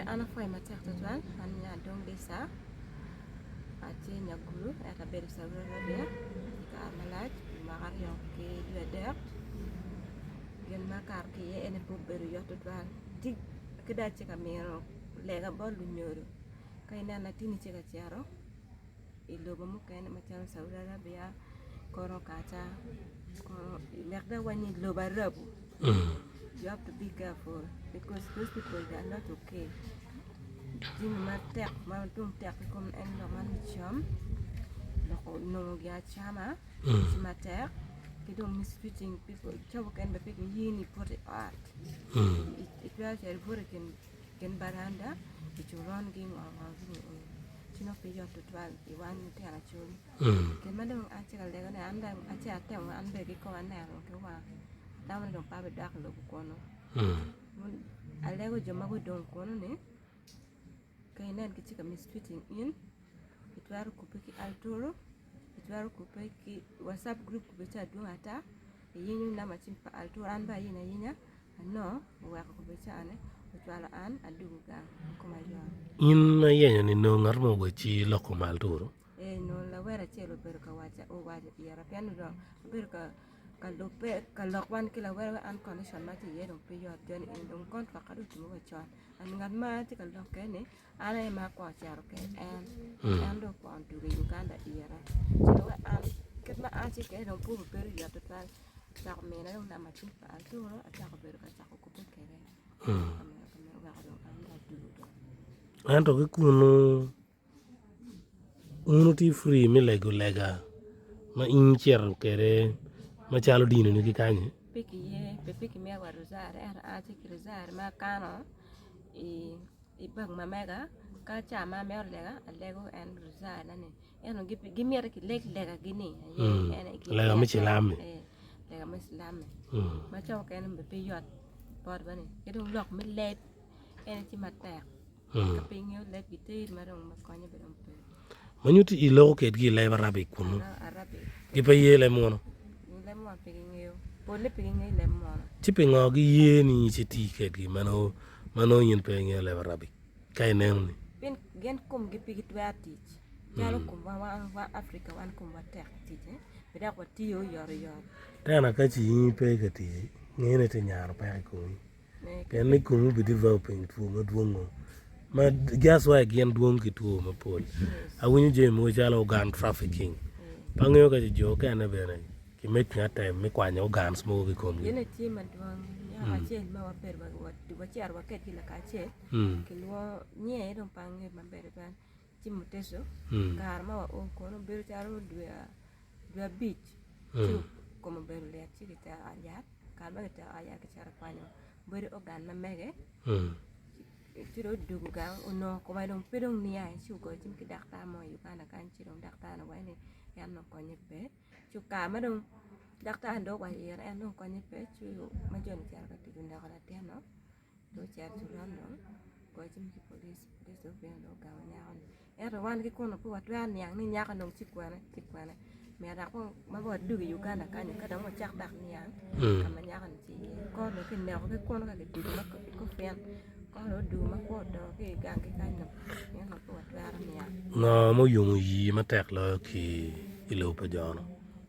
ana foi matek tuan an nya dong desa aci nya gulu eta ber sabra rabia ka malaj magar yo ke leder gen makar ke ene bu ber yo tuan dig keda ci kamero lega bol lu ñoro kay nana tini ci ga ciaro ilo ba mu kay ma ciaro sabra rabia koro kacha koro merda wani lo barabu. You have to be careful because those people they are not okay. Jim matek matung tek comme en normal chum. No ya chama. Matek. They don't mistreating people. Chabu can be picking yini put it art. It was a hurricane can baranda. It will run game or chino pe yo to 12 one tell a chum. Can madam acha lega na anda acha tem anda ki ko anero ke wa. Taman dong pabe dak lo kono. Alego jama go don kono ne. Kay nan ki chika mistreating in. Itwaru kupiki altoro. Itwaru kupiki WhatsApp group kubecha dungata. Yinyu na machimpa altoro anba yina yinya. No, wa kubecha ane. Itwala an aduga kuma yo. In na yenya ni no ngarmo wechi loko maltoro. No la wera chelo berka wacha o wacha yara piano do berka kalope kalokwan kila wera unconditional mati yedong piyo den in dong contract kadu tumo wachon an ngadma ti kalokene ana ma ko charo ke en do pon to Uganda yara so an ketma achi ke dong pu beru ya to tal ta mena dong na mati pa altoro ata ko beru ka ko ko kere Anto ke kuno uno ti free mi lego lega ma incher kere ma chalo dino ni kanye piki ye piki me wa rosare era ati rosare ma kano i bag ma mega ka cha ma me lega lego en rosare nani eno gi mer ki lega gini lega mi chilame lega mi chilame ma chaw ken be pe yot por bani ke dong lok mi let en ti matek ka pinyo let bi te ma dong ma konye be dong pe manyuti ilo ke gi leba rabi kuno arabi gi pe yele mono le mo pe ngiyo pole pe ngiyo le mo chipe ngo gi ye ni chiti ke gi mano yin pe ngi leba rabi kay nenni ben gen kom gi pe git wati jalo kom wa Africa wan kom wa tek ti be da ko ti yo yor tana ka chi yin pe ke ti ngene te nyar pa ko pe ni ko mu bi developing tu mo duongo ma gas wa gen duong ki tu mo pol awunyu je mo jalo gan trafficking pangyo ka jo ka na be na ki make na time me kwa nyo gan smo ki kom yene ti man duong ya ma che ma wa per wa du wa char wa ket ki la ka che ki lo nye don pangyo ma bere ban ti mo teso gar ma wa o ko no bere charo dua beach ti ko mo bere le ti ta aya ka ma ta aya ka chara panyo bere o gan ma mege tiro dugu gang uno ko mai dong pedong ni ai chu ko chim ki dakta mo yu kana kan chi dong dakta na wai ni yan no ko ni pe chu ka ma dong dakta ando wa yer en dong ko ni pe chu ma jon char ka ti dunda kana te no do char chu ran no ko chim ki police do be do ga nya on e ro wan ki ko no pu wa twa nyang ni nya ka dong chi kwana me da ko ma bo dugu yu kana kan ka dong mo chak dak ni yang ka ma nya kan chi ko no ki ne ko no ka ti ma ko fen no mo yung yi ma tek lo ki ilo pa jono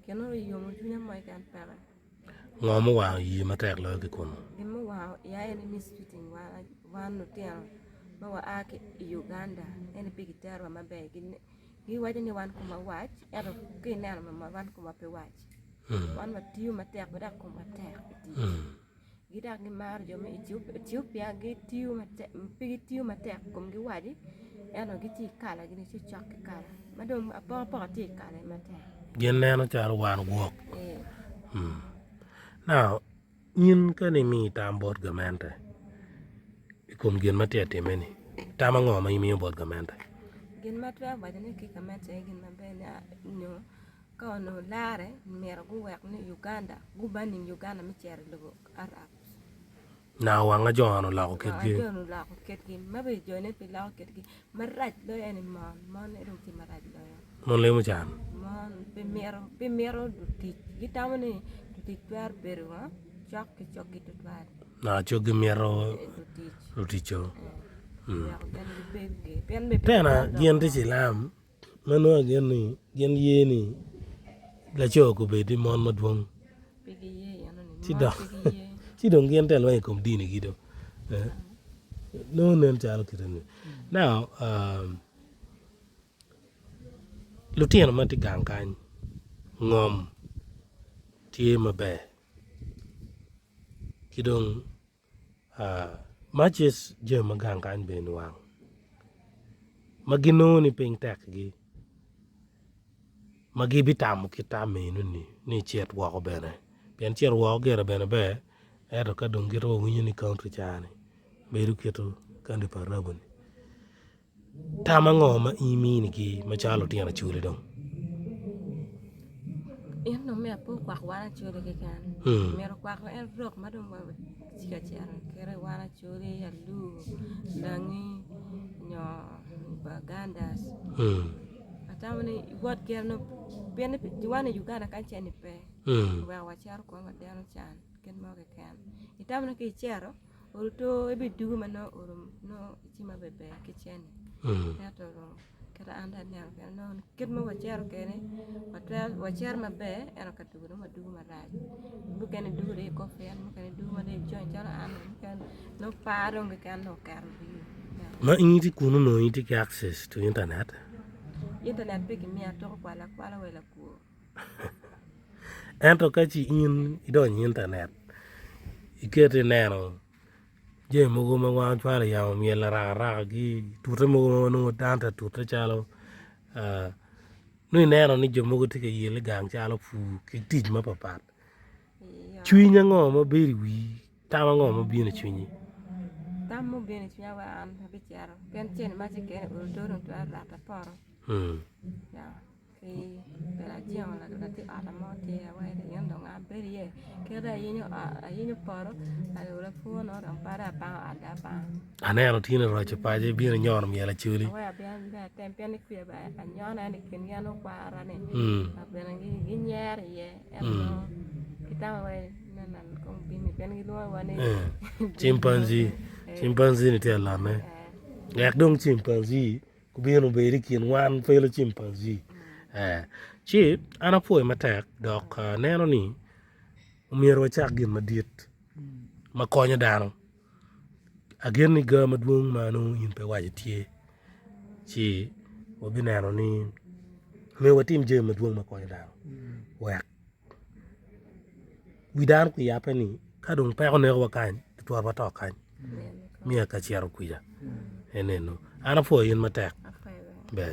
keno yung tunya mai kan para ngo mo wa yi ma tek lo ki kono dimo wa ya ene mistreating wa no tian ma wa ake Uganda ene pigitar ma be gi waje ni wan ko ma wach ero ki ne ma wan ko ma pe wach wan ma tiu ma tek ba ko ma tek gida gi mar jo me Ethiopia gi tiu mate kom gi wadi eno gi ti kala gi ti chak kala madom apa ti kala mate gen neno char wan wok now yin kani mi tambot gamente kom gen mate temeni tama ngo ma yimi bot gamente gen mate ba ne ki kamate gen ma be no ko no lare mero gu wek ni Uganda gu bani Uganda mi cher lugo arab na wanga jono la ko ketgi jono la ko ketgi mabe jone pe la ko ketgi maraj lo ene mon e ti maraj lo mon le mu chan mon pe mero du ti gitamane du ti par berwa chok ki to twar na chogi mero du ti cho ya ko gan be pen be tena gien ti chilam mano gien ni gien ye ni la cho ko be di mon maduong pigi ye ano ni Ti mo dong. pigi ye chi dong gien tel wa kom dini gido no nen chalo kitani now lutien ma ti gang kan ngom tie mabe kidong matches je magang kan ben wang magino ni ping tek gi magi bitam kitam menu ni chet wa ko bene pen chet wa gere bene be ero ka dong giro winyo ni country chane beru keto kandi parabun tama ngoma imi ni gi machalo tiana chuli dong en no me apo kwa wana chole ke kan mero kwa en rock madum wa chiga chara kere wana chole ya lu dangi nyo bagandas atamani god ker no ben wana Uganda kan cheni pe wa wa char ko ma dano chan ken mo ke kan itamani ke chero urto ebi dugu mano urum no chima bebe ke cheni yato kera anda ne no ket mo wa chero kene wa cher mabe eno ka dugu ma dugu ma raj bu ken dugu de ko fen mo ken dugu ma de join chala an ken no paro ngi kan no kar bi ma inti kuno no inti ke access to internet pe ki mi ato kwala wala ku ento ka chi in idon internet ikete neno je mogo ma wan chwala ya mi la ra gi tuta mogo no tanta tuta chalo nui neno ni jo mogo tike yele gang chalo fu ki tij ma papat chwinya ngo ma beri wi tama ngo ma bine chwinyi tam mo bene chnya wa an bi chero ken chen ma che ken urto no to ara ta poro ya ke pela jion la ti ala mo te wa de yan dong a beri ye ke da yinyo poro ala ora fu no ram para pa ada pa aneno tino ro che pa je bine nyor mi la chuli wa bian da tempe ni ku ba anyona ni ken ya no para ne bene gi nyer ye no kita wa nan kong bini pen gi lo wa ne chimpanzee ni te la me yak dong chimpanzee ku bino be ri kin wan felo chimpanzee chi ana foi matek dok neno ni umiero chak gin madiet ma konyo dano agen ni ga maduong manu in pe waje tie chi wabi neno ni me watim je maduong ma konyo dano wek widan ku yape ni kadong pe ne wa kan tuwa ba to kan mia ka chiaro kuya eneno ana foi in matek be